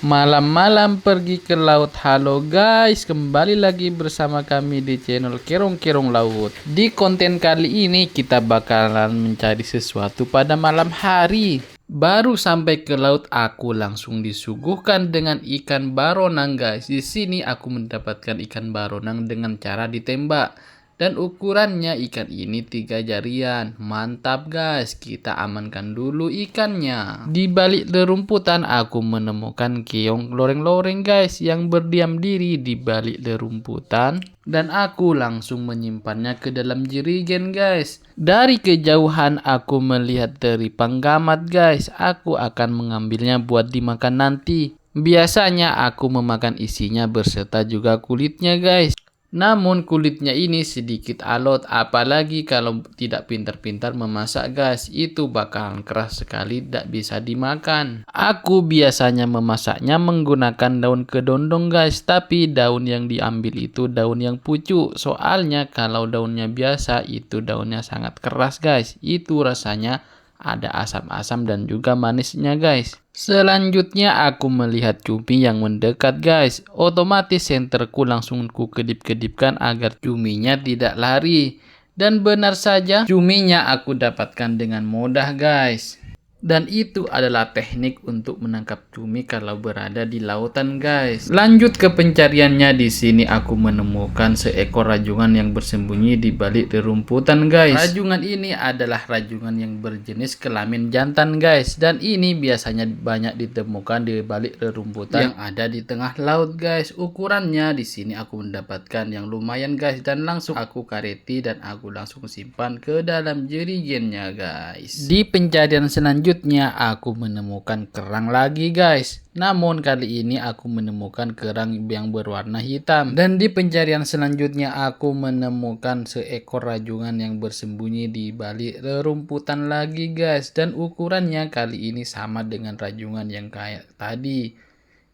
Malam-malam pergi ke laut. Halo guys, kembali lagi bersama kami di channel Kerong-Kerong Laut. Di konten kali ini kita bakalan mencari sesuatu pada malam hari. Baru sampai ke laut, aku langsung disuguhkan dengan ikan baronang guys. Di sini aku mendapatkan ikan baronang dengan cara ditembak. Dan ukurannya ikan ini 3 jarian. Mantap guys, kita amankan dulu ikannya. Di balik rerumputan aku menemukan keong loreng-loreng guys yang berdiam diri di balik rerumputan. Dan aku langsung menyimpannya ke dalam jerigen guys. Dari kejauhan aku melihat teri panggamat guys. Aku akan mengambilnya buat dimakan nanti. Biasanya aku memakan isinya berserta juga kulitnya guys. Namun kulitnya ini sedikit alot, apalagi kalau tidak pintar-pintar memasak guys, itu bakalan keras sekali, tidak bisa dimakan. Aku biasanya memasaknya menggunakan daun kedondong guys, tapi daun yang diambil itu daun yang pucuk. Soalnya kalau daunnya biasa itu daunnya sangat keras guys, itu rasanya ada asam-asam dan juga manisnya guys. Selanjutnya aku melihat cumi yang mendekat guys. Otomatis senterku langsung ku kedip-kedipkan agar cuminya tidak lari. Dan benar saja cuminya aku dapatkan dengan mudah guys. Dan itu adalah teknik untuk menangkap cumi kalau berada di lautan guys. Lanjut ke pencariannya. Di sini aku menemukan seekor rajungan yang bersembunyi di balik rerumputan guys. Rajungan ini adalah rajungan yang berjenis kelamin jantan guys. Dan ini biasanya banyak ditemukan di balik rerumputan yang ada di tengah laut guys. Ukurannya di sini aku mendapatkan yang lumayan guys. Dan langsung aku kareti dan aku langsung simpan ke dalam jerigennya guys. Di pencarian selanjutnya aku menemukan kerang lagi guys. Namun kali ini aku menemukan kerang yang berwarna hitam. Dan di pencarian selanjutnya aku menemukan seekor rajungan yang bersembunyi di balik rerumputan lagi guys. Dan ukurannya kali ini sama dengan rajungan yang kayak tadi,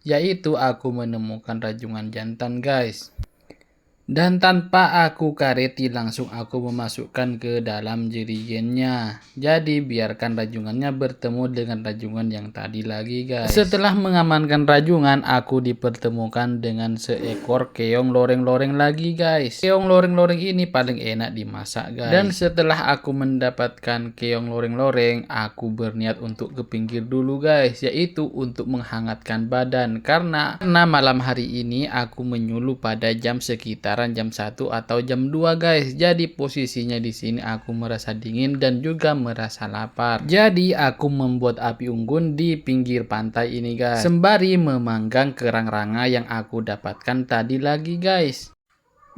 yaitu aku menemukan rajungan jantan guys. Dan tanpa aku kareti langsung aku memasukkan ke dalam jerigennya. Jadi biarkan rajungannya bertemu dengan rajungan yang tadi lagi guys. Setelah mengamankan rajungan, aku dipertemukan dengan seekor keong loreng-loreng lagi guys. Keong loreng-loreng ini paling enak dimasak guys. Dan setelah aku mendapatkan keong loreng-loreng, aku berniat untuk ke pinggir dulu guys, yaitu untuk menghangatkan badan. Karena malam hari ini aku menyuluh pada jam sekitar jam 1 atau jam 2 guys. Jadi posisinya di sini aku merasa dingin dan juga merasa lapar. Jadi aku membuat api unggun di pinggir pantai ini guys, sembari memanggang kerang ranga yang aku dapatkan tadi lagi guys.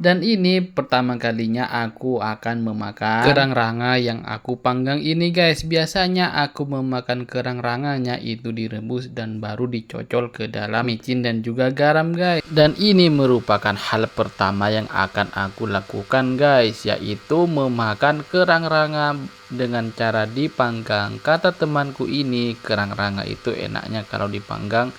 Dan ini pertama kalinya aku akan memakan kerang ranga yang aku panggang ini guys. Biasanya aku memakan kerang ranganya itu direbus dan baru dicocol ke dalam micin dan juga garam guys. Dan ini merupakan hal pertama yang akan aku lakukan guys, yaitu memakan kerang ranga dengan cara dipanggang. Kata temanku ini kerang ranga itu enaknya kalau dipanggang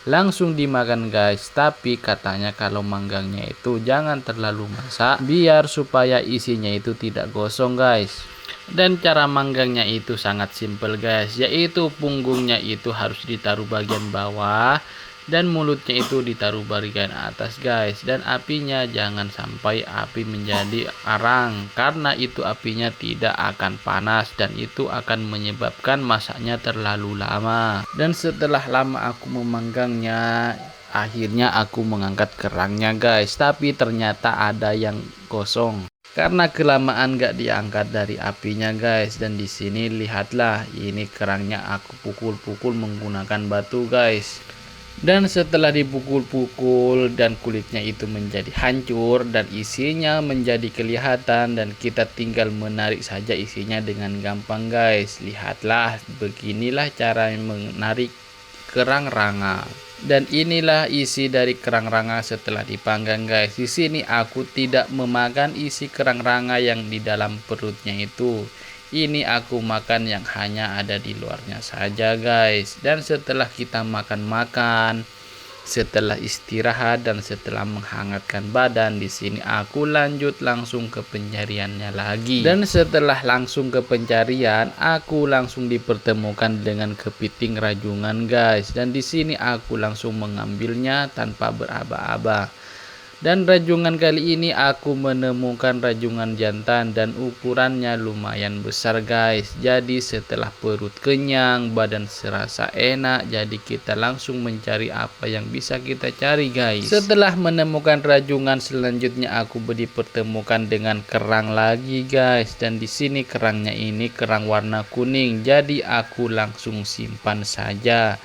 langsung dimakan guys, tapi katanya kalau manggangnya itu jangan terlalu masak biar supaya isinya itu tidak gosong guys. Dan cara manggangnya itu sangat simple guys, yaitu punggungnya itu harus ditaruh bagian bawah dan mulutnya itu ditaruh bagian atas guys. Dan apinya jangan sampai api menjadi arang, karena itu apinya tidak akan panas dan itu akan menyebabkan masaknya terlalu lama. Dan setelah lama aku memanggangnya, akhirnya aku mengangkat kerangnya guys, tapi ternyata ada yang kosong karena kelamaan gak diangkat dari apinya guys. Dan di sini lihatlah, ini kerangnya aku pukul-pukul menggunakan batu guys. Dan setelah dipukul-pukul dan kulitnya itu menjadi hancur dan isinya menjadi kelihatan, dan kita tinggal menarik saja isinya dengan gampang guys. Lihatlah, beginilah cara menarik kerang ranga. Dan inilah isi dari kerang ranga setelah dipanggang guys. Di sini aku tidak memakan isi kerang ranga yang di dalam perutnya itu. Ini aku makan yang hanya ada di luarnya saja guys. Dan setelah kita makan-makan, Setelah istirahat dan setelah menghangatkan badan, di sini aku lanjut langsung ke pencariannya lagi. Dan setelah langsung ke pencarian, aku langsung dipertemukan dengan kepiting rajungan guys. Dan di sini aku langsung mengambilnya tanpa beraba-aba. Dan rajungan kali ini aku menemukan rajungan jantan dan ukurannya lumayan besar guys. Jadi setelah perut kenyang, badan serasa enak, jadi kita langsung mencari apa yang bisa kita cari guys. Setelah menemukan rajungan, selanjutnya aku dipertemukan dengan kerang lagi guys. Dan di sini kerangnya ini kerang warna kuning, jadi aku langsung simpan saja.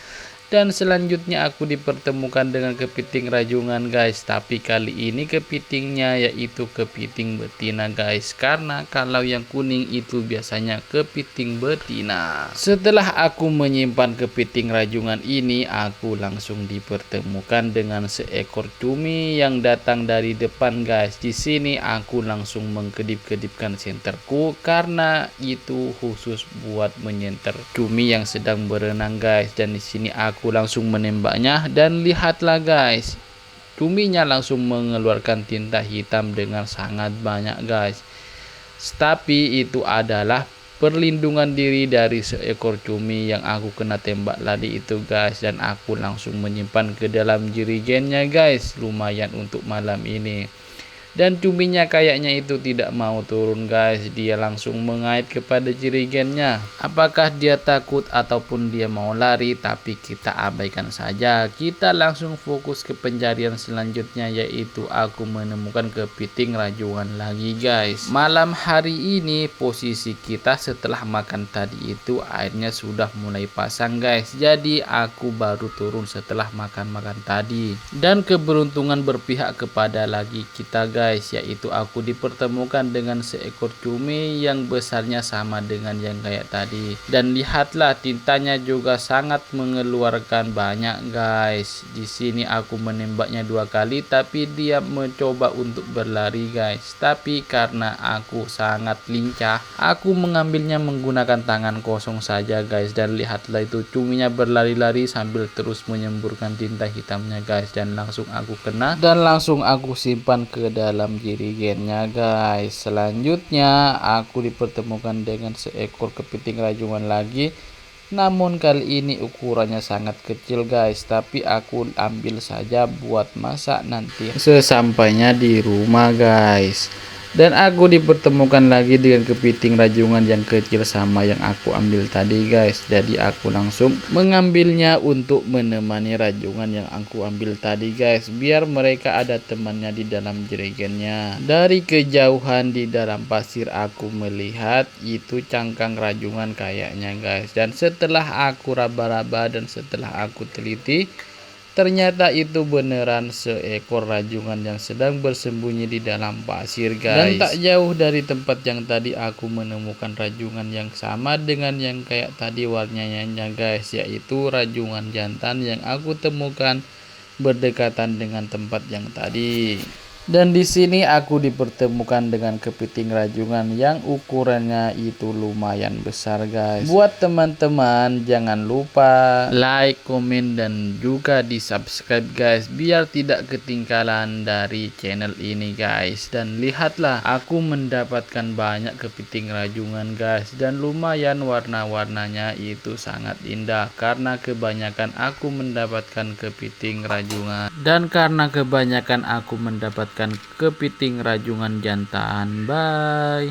Dan selanjutnya aku dipertemukan dengan kepiting rajungan guys, tapi kali ini kepitingnya yaitu kepiting betina guys, karena kalau yang kuning itu biasanya kepiting betina. Setelah aku menyimpan kepiting rajungan ini, aku langsung dipertemukan dengan seekor cumi yang datang dari depan guys. Di sini aku langsung mengkedip-kedipkan senterku karena itu khusus buat menyenter cumi yang sedang berenang guys. Dan di sini aku langsung menembaknya dan lihatlah guys, cuminya langsung mengeluarkan tinta hitam dengan sangat banyak guys. Tapi itu adalah perlindungan diri dari seekor cumi yang aku kena tembak tadi itu guys. Dan aku langsung menyimpan ke dalam jerigennya guys, lumayan untuk malam ini. Dan cuminya kayaknya itu tidak mau turun guys, dia langsung mengait kepada jerigennya. Apakah dia takut ataupun dia mau lari, tapi kita abaikan saja. Kita langsung fokus ke pencarian selanjutnya, yaitu aku menemukan kepiting rajungan lagi guys. Malam hari ini posisi kita setelah makan tadi itu airnya sudah mulai pasang guys, jadi aku baru turun setelah makan-makan tadi. Dan keberuntungan berpihak kepada lagi kita guys, yaitu aku dipertemukan dengan seekor cumi yang besarnya sama dengan yang kayak tadi. Dan lihatlah, tintanya juga sangat mengeluarkan banyak guys. Di sini aku menembaknya 2 kali, tapi dia mencoba untuk berlari guys. Tapi karena aku sangat lincah, aku mengambilnya menggunakan tangan kosong saja guys. Dan lihatlah, itu cuminya berlari-lari sambil terus menyemburkan tinta hitamnya guys. Dan langsung aku kena dan langsung aku simpan ke dalam jerigennya guys. Selanjutnya aku dipertemukan dengan seekor kepiting rajungan lagi, namun kali ini ukurannya sangat kecil guys, tapi aku ambil saja buat masak nanti sesampainya di rumah guys. Dan aku dipertemukan lagi dengan kepiting rajungan yang kecil sama yang aku ambil tadi guys. Jadi aku langsung mengambilnya untuk menemani rajungan yang aku ambil tadi guys, biar mereka ada temannya di dalam jerigennya. Dari kejauhan di dalam pasir aku melihat itu cangkang rajungan kayaknya guys. Dan setelah aku raba-raba dan setelah aku teliti, ternyata itu beneran seekor rajungan yang sedang bersembunyi di dalam pasir guys. Dan tak jauh dari tempat yang tadi aku menemukan rajungan yang sama dengan yang kayak tadi warnanya guys, yaitu rajungan jantan yang aku temukan berdekatan dengan tempat yang tadi. Dan di sini aku dipertemukan dengan kepiting rajungan yang ukurannya itu lumayan besar guys. Buat teman-teman jangan lupa like, komen, dan juga di subscribe guys, biar tidak ketinggalan dari channel ini guys. Dan lihatlah, aku mendapatkan banyak kepiting rajungan guys, dan lumayan warna-warnanya itu sangat indah karena kebanyakan aku mendapatkan kepiting rajungan. Dan karena kebanyakan aku mendapatkan kepiting rajungan jantan. Bye.